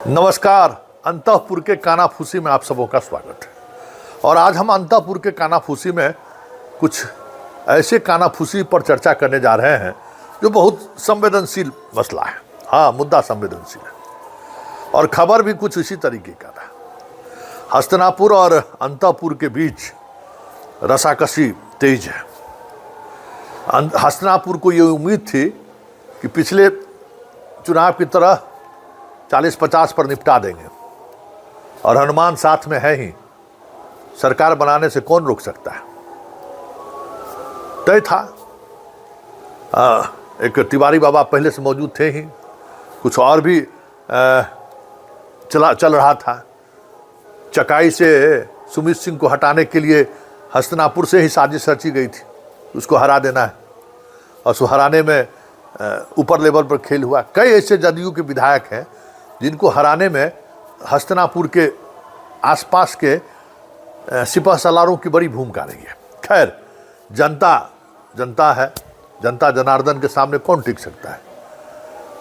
नमस्कार। अंतःपुर के कानाफूसी में आप सबों का स्वागत है। और आज हम अंतःपुर के कानाफूसी में कुछ ऐसे कानाफूसी पर चर्चा करने जा रहे हैं जो बहुत संवेदनशील मसला है। हाँ, मुद्दा संवेदनशील है और खबर भी कुछ इसी तरीके का है। हस्तिनापुर और अंतःपुर के बीच रसाकसी तेज है। हस्तिनापुर को ये उम्मीद थी कि पिछले चुनाव की तरह 40-50 पर निपटा देंगे और हनुमान साथ में है ही, सरकार बनाने से कौन रोक सकता है। तय था। एक तिवारी बाबा पहले से मौजूद थे ही, कुछ और भी चल रहा था। चकाई से सुमित सिंह को हटाने के लिए हस्तिनापुर से ही साजिश रची गई थी, उसको हरा देना है। और उसको हराने में ऊपर लेवल पर खेल हुआ। कई ऐसे जदयू के विधायक हैं जिनको हराने में हस्तिनापुर के आसपास के सिपह सलारों की बड़ी भूमिका रही है। खैर, जनता है, जनता जनार्दन के सामने कौन टिक सकता है।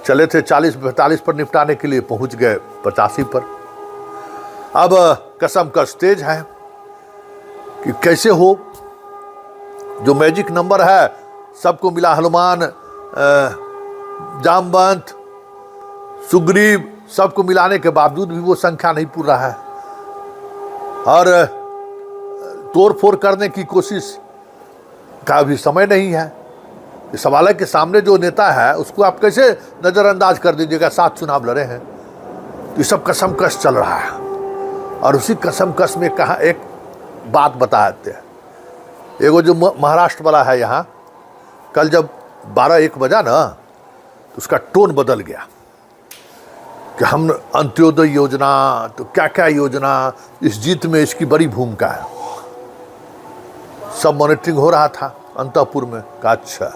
चले थे 40-45 पर निपटाने के लिए, पहुंच गए 85 पर। अब कसमकस तेज है कि कैसे हो। जो मैजिक नंबर है सबको मिला, हनुमान, जामवंत, सुग्रीव, सबको मिलाने के बावजूद भी वो संख्या नहीं पूर रहा है। और तोड़ फोड़ करने की कोशिश का भी समय नहीं है। इस सवाल है कि सामने जो नेता है उसको आप कैसे नज़रअंदाज कर दीजिएगा। 7 चुनाव लड़े हैं, ये सब कसमकस चल रहा है। और उसी कसमकस में कहा एक बात बताते हैं। एगो जो महाराष्ट्र वाला है यहाँ, कल जब 12-1 बजा ना, तो उसका टोन बदल गया कि हम अंत्योदय योजना, तो क्या क्या योजना, इस जीत में इसकी बड़ी भूमिका है। सब मॉनिटरिंग हो रहा था अंतःपुर में का। अच्छा।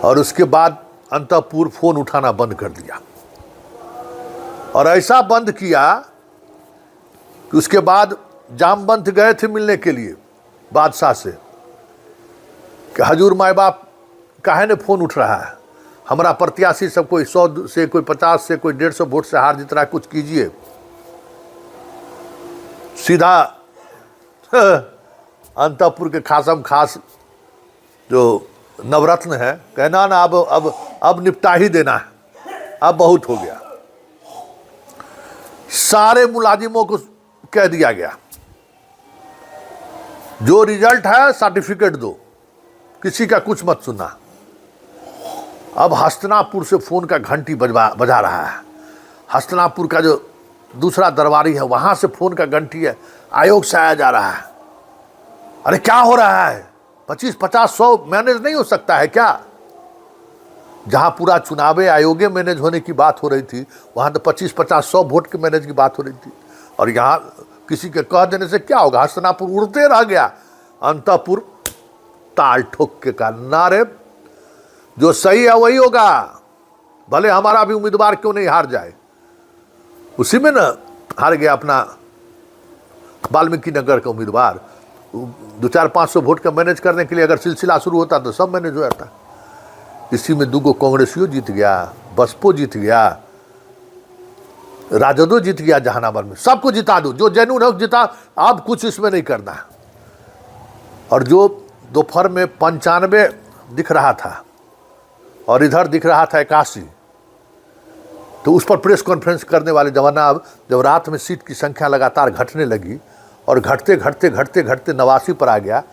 और उसके बाद अंतःपुर फोन उठाना बंद कर दिया और ऐसा बंद किया कि उसके बाद जामवंत गए थे मिलने के लिए बादशाह से कि हजूर माए बाप काहे ने फोन उठ रहा है, हमारा प्रत्याशी सब कोई 100 से, कोई 50 से, कोई 150 वोट से हार जीत रहा है, कुछ कीजिए। सीधा अंतःपुर के खासम खास जो नवरत्न है, कहना ना अब निपटा ही देना है, अब बहुत हो गया। सारे मुलाजिमों को कह दिया गया, जो रिजल्ट है सर्टिफिकेट दो, किसी का कुछ मत सुनना। अब हस्तिनापुर से फोन का घंटी बजा रहा है। हस्तिनापुर का जो दूसरा दरबारी है वहां से फोन का घंटी है, आयोग से आया जा रहा है। अरे क्या हो रहा है, 25-50-100 मैनेज नहीं हो सकता है क्या। जहां पूरा चुनाव आयोग मैनेज होने की बात हो रही थी, वहां तो 25-50-100 वोट के मैनेज की बात हो रही थी। और यहाँ किसी के कह देने से क्या होगा, हस्तिनापुर उड़ते रह गया। अंतःपुर ताल ठोक के का नारे, जो सही है वही होगा, भले हमारा भी उम्मीदवार क्यों नहीं हार जाए। उसी में ना हार गया अपना वाल्मीकि नगर का उम्मीदवार। 200-500 वोट का मैनेज करने के लिए अगर सिलसिला शुरू होता तो सब मैनेज हो जाता। इसी में 2 कांग्रेसियों जीत गया, बसपो जीत गया, राजदो जीत गया। जहानाबाद में सबको जिता दो, जो जेन्युइन है जिता, आप कुछ इसमें नहीं करना है। और जो दोपहर में 95 दिख रहा था और इधर दिख रहा था 81, तो उस पर प्रेस कॉन्फ्रेंस करने वाले जवाब, जब रात में सीट की संख्या लगातार घटने लगी और घटते घटते घटते घटते 89 पर आ गया,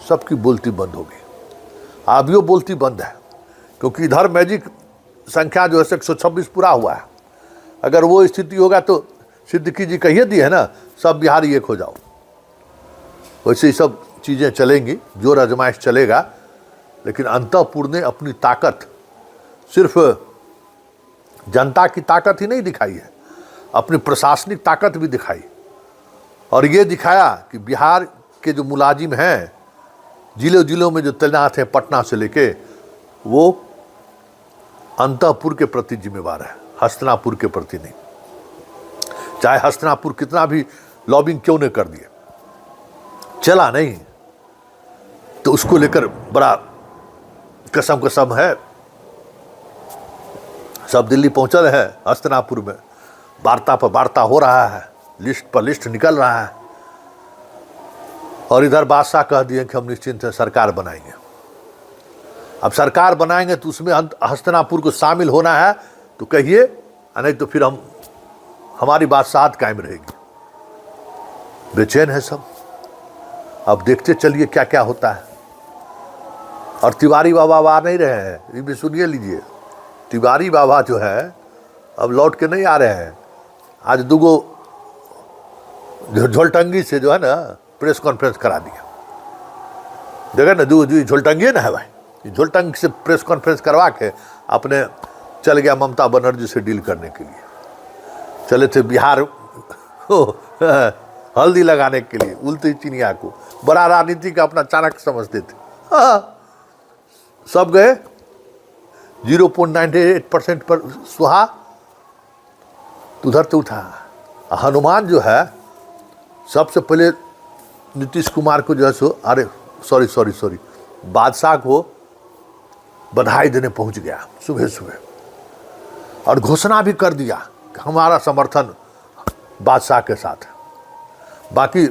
सबकी बोलती बंद हो गई। अभी बोलती बंद है क्योंकि इधर मैजिक संख्या जो है 126 पूरा हुआ है। अगर वो स्थिति होगा तो सिद्दीकी जी कहिए दिए है ना, सब बिहारी एक हो जाओ। वैसे ही सब चीज़ें चलेंगी, जोर आजमाइश चलेगा। लेकिन अंतःपुर ने अपनी ताकत सिर्फ जनता की ताकत ही नहीं दिखाई है, अपनी प्रशासनिक ताकत भी दिखाई। और ये दिखाया कि बिहार के जो मुलाजिम हैं, जिलों में जो तैनात हैं, पटना से लेके, वो अंतःपुर के प्रति जिम्मेवार है, हस्तिनापुर के प्रति नहीं। चाहे हस्तिनापुर कितना भी लॉबिंग क्यों न कर दिए, चला नहीं तो उसको लेकर बड़ा कसम है। सब दिल्ली पहुंचल है, हस्तिनापुर में वार्ता पर वार्ता हो रहा है, लिस्ट पर लिस्ट निकल रहा है। और इधर बादशाह कह दिए कि हम निश्चिंत हैं, सरकार बनाएंगे। अब सरकार बनाएंगे तो उसमें हस्तिनापुर को शामिल होना है तो कहिए, नहीं तो फिर हमारी बादशाहत कायम रहेगी। बेचैन है सब। अब देखते चलिए क्या क्या होता है। और तिवारी बाबा आ नहीं रहे हैं, ये भी सुनिए लीजिए। तिवारी बाबा जो है अब लौट के नहीं आ रहे हैं। आज दुगो झोलटंगी से जो है ना प्रेस कॉन्फ्रेंस करा दिया। देखा ना, दो झोलटंगी ना है भाई, झोलटंग से प्रेस कॉन्फ्रेंस करवा के अपने चल गया ममता बनर्जी से डील करने के लिए। चले थे बिहार हल्दी लगाने के लिए, उल्टी चिनिया को बड़ा राजनीति का अपना चाणक्य समझते थे। सब गए 0.98% पर सुहा। उधर तो उठा। हनुमान जो है सबसे पहले नीतीश कुमार को जो है सो, अरे सॉरी बादशाह को बधाई देने पहुंच गया सुबह सुबह, और घोषणा भी कर दिया कि हमारा समर्थन बादशाह के साथ है। बाकी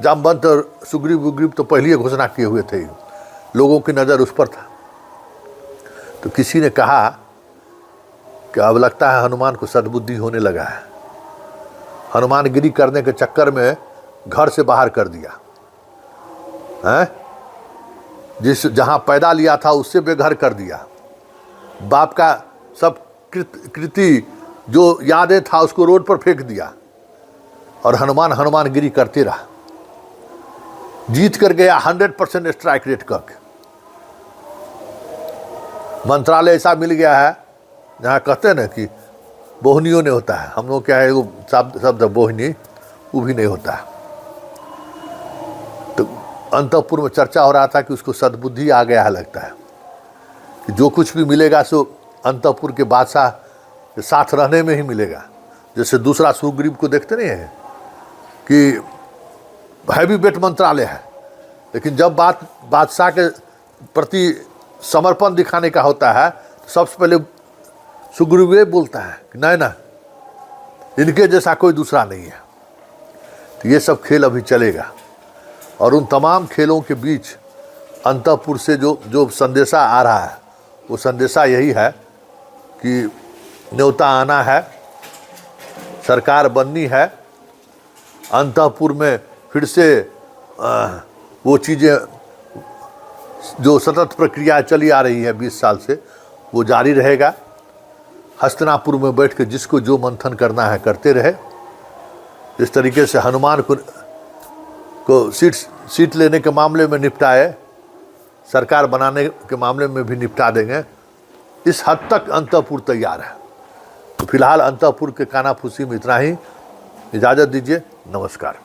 जामवंत और सुग्रीव तो पहले ही घोषणा किए हुए थे, लोगों की नज़र उस पर था। तो किसी ने कहा कि अब लगता है हनुमान को सद्बुद्धि होने लगा है। हनुमानगिरी करने के चक्कर में घर से बाहर कर दिया है, जहां पैदा लिया था उससे बेघर कर दिया। बाप का सब कृति जो यादें था उसको रोड पर फेंक दिया, और हनुमानगिरी करते रहा। जीत कर गया 100% स्ट्राइक रेट करके। मंत्रालय ऐसा मिल गया है जहाँ कहते हैं ना कि बोहनियों ने होता है, हम लोग क्या है वो शब्द बोहनी, वो भी नहीं होता है। तो अंतःपुर में चर्चा हो रहा था कि उसको सद्बुद्धि आ गया है, लगता है कि जो कुछ भी मिलेगा सो अंतःपुर के बादशाह के साथ रहने में ही मिलेगा। जैसे दूसरा सुग्रीव को देखते नहीं है कि हैवी वेट मंत्रालय है, लेकिन जब बात बादशाह के प्रति समर्पण दिखाने का होता है तो सबसे पहले सुग्रीव बोलता है कि नहीं ना, इनके जैसा कोई दूसरा नहीं है। तो ये सब खेल अभी चलेगा, और उन तमाम खेलों के बीच अंतःपुर से जो संदेशा आ रहा है वो संदेशा यही है कि न्योता आना है, सरकार बननी है। अंतःपुर में फिर से वो चीज़ें जो सतत प्रक्रिया चली आ रही है 20 साल से, वो जारी रहेगा। हस्तिनापुर में बैठ के जिसको जो मंथन करना है करते रहे। इस तरीके से हनुमान को सीट लेने के मामले में निपटाए, सरकार बनाने के मामले में भी निपटा देंगे। इस हद तक अंतःपुर तैयार है। तो फिलहाल अंतःपुर के कानाफूसी में इतना ही। इजाज़त दीजिए, नमस्कार।